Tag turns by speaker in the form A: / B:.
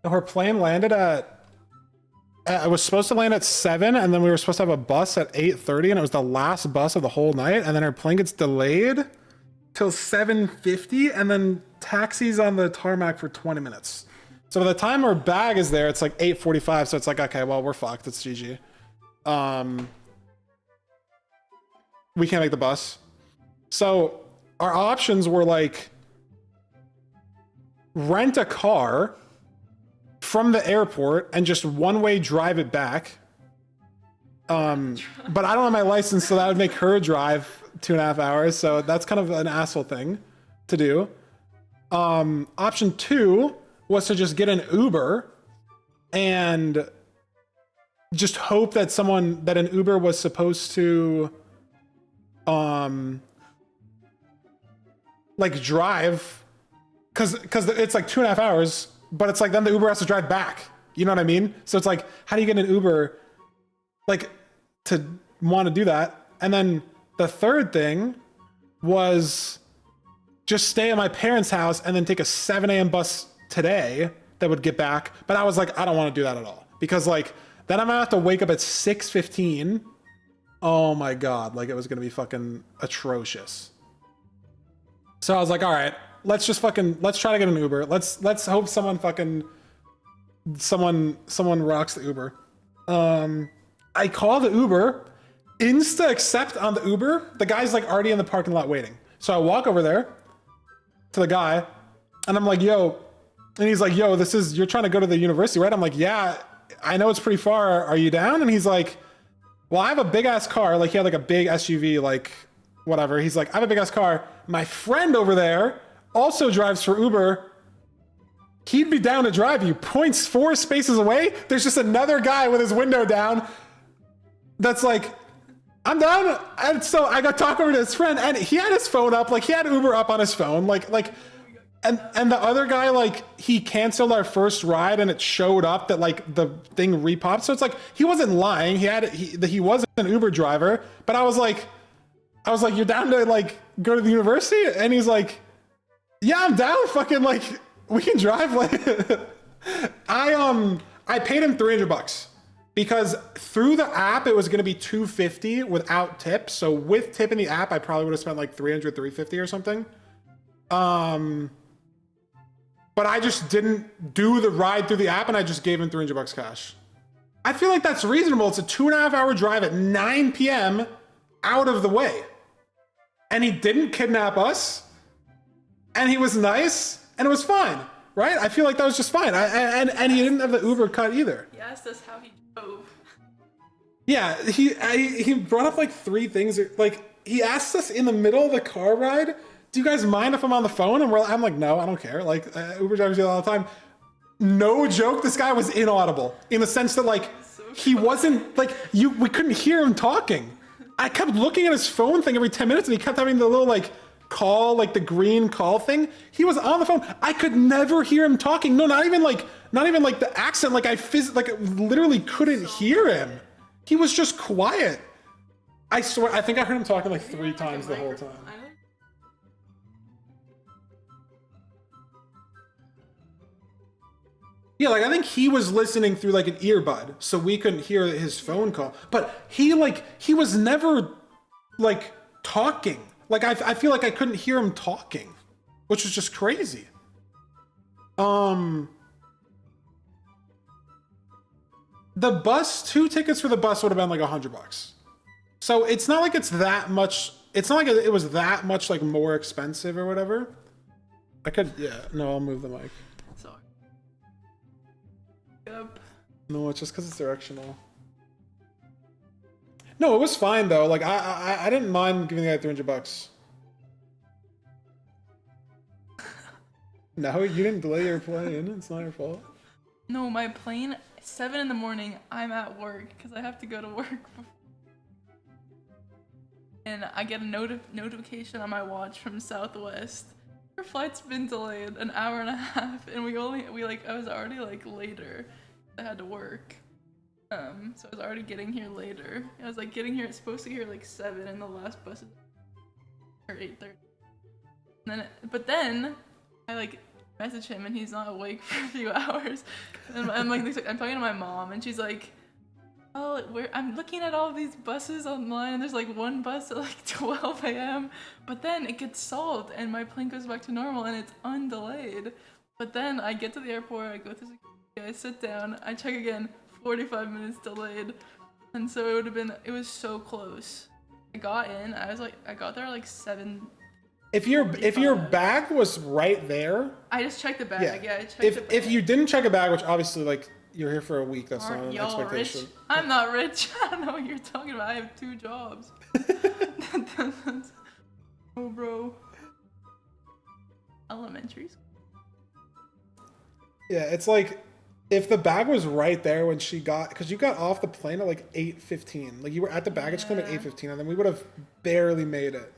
A: Her plane landed at, it was supposed to land at 7, and then we were supposed to have a bus at 8:30, and it was the last bus of the whole night, and then her plane gets delayed till 7:50, and then taxis on the tarmac for 20 minutes. So by the time our bag is there, it's like 8:45, so it's like, okay, well, we're fucked. It's GG. We can't make the bus. So our options were like, rent a car from the airport and just one-way drive it back. But I don't have my license, so that would make her drive 2.5 hours. So that's kind of an asshole thing to do. Option 2 was to just get an Uber and just hope that an Uber was supposed to, like drive, cause it's like 2.5 hours, but it's like then the Uber has to drive back. You know what I mean? So it's like, how do you get an Uber, like, to want to do that? And then the third thing was just stay at my parents' house and then take a 7 a.m. bus today that would get back. But I was like, I don't want to do that at all, because like then I'm gonna have to wake up at 6:15. Oh my God, like it was gonna be fucking atrocious. So I was like, all right, let's try to get an Uber. Let's hope someone rocks the Uber. I call the Uber, insta accept on the Uber. The guy's like already in the parking lot waiting. So I walk over there to the guy and I'm like, yo, and he's like, yo, you're trying to go to the university, right? I'm like, yeah, I know it's pretty far. Are you down? And he's like, well, I have a big ass car. Like he had like a big SUV, like whatever. He's like, I have a big ass car. My friend over there also drives for Uber. He'd be down to drive you. Points 4 spaces away. There's just another guy with his window down. That's like, I'm down. And so I got talking over to his friend and he had his phone up. Like he had Uber up on his phone. And the other guy, like he canceled our first ride and it showed up that like the thing repopped. So it's like, he wasn't lying. He was an Uber driver, but I was like, you're down to like go to the university? And he's like, yeah, I'm down. Fucking like, we can drive. Like, I paid him $300 because through the app, it was going to be $250 without tip. So with tip in the app, I probably would have spent like $300, $350 or something. But I just didn't do the ride through the app and I just gave him $300 cash. I feel like that's reasonable. It's a 2.5 hour drive at 9 p.m. out of the way. And he didn't kidnap us. And he was nice and it was fine, right? I feel like that was just fine. And he didn't have the Uber cut either.
B: He asked us how he drove.
A: Yeah, he brought up like 3 things. Like he asked us in the middle of the car ride, do you guys mind if I'm on the phone? And I'm like, no, I don't care. Like Uber drivers do that all the time. No joke, this guy was inaudible in the sense that like he wasn't like we couldn't hear him talking. I kept looking at his phone thing every 10 minutes and he kept having the little like call, like the green call thing. He was on the phone. I could never hear him talking. No, not even like the accent. Like I literally couldn't hear him. He was just quiet. I swear, I think I heard him talking like 3 times the whole time. Yeah, like I think he was listening through like an earbud, so we couldn't hear his phone call. But he was never like talking. Like I feel like I couldn't hear him talking, which was just crazy. The bus, 2 tickets for the bus would have been like $100. So it's not like it's that much. It's not like it was that much like more expensive or whatever. I'll move the mic.
B: Sorry. Yep.
A: No, it's just because it's directional. No, it was fine though. Like I didn't mind giving the guy $300. No, you didn't delay your plane. It's not your fault.
B: No, my plane, 7 in the morning, I'm at work because I have to go to work. And I get a notification on my watch from Southwest. Your flight's been delayed 1.5 hours, and I was already like later. I had to work. So I was already getting here later. I was like supposed to get here like 7 and the last bus is or 8:30. But then I like message him and he's not awake for a few hours. And I'm like, I'm talking to my mom and she's like, oh, I'm looking at all these buses online and there's like one bus at like 12 a.m. But then it gets solved and my plane goes back to normal and it's undelayed. But then I get to the airport, I go through security, I sit down, I check again, 45 minutes delayed. And so it was so close. I got in, I got there like 7.
A: If your bag was right there,
B: I just checked the bag. Yeah, I checked
A: if
B: the bag.
A: if you didn't check a bag, which obviously like you're here for a week, that's not
B: Aren't
A: an
B: y'all
A: expectation.
B: rich? I'm not rich. I don't know what you're talking about. I have 2 jobs. Oh, bro. Elementary school.
A: Yeah, it's like if the bag was right there when she got, because you got off the plane at like 8:15. Like you were at the baggage claim at 8:15, and then we would have barely made it.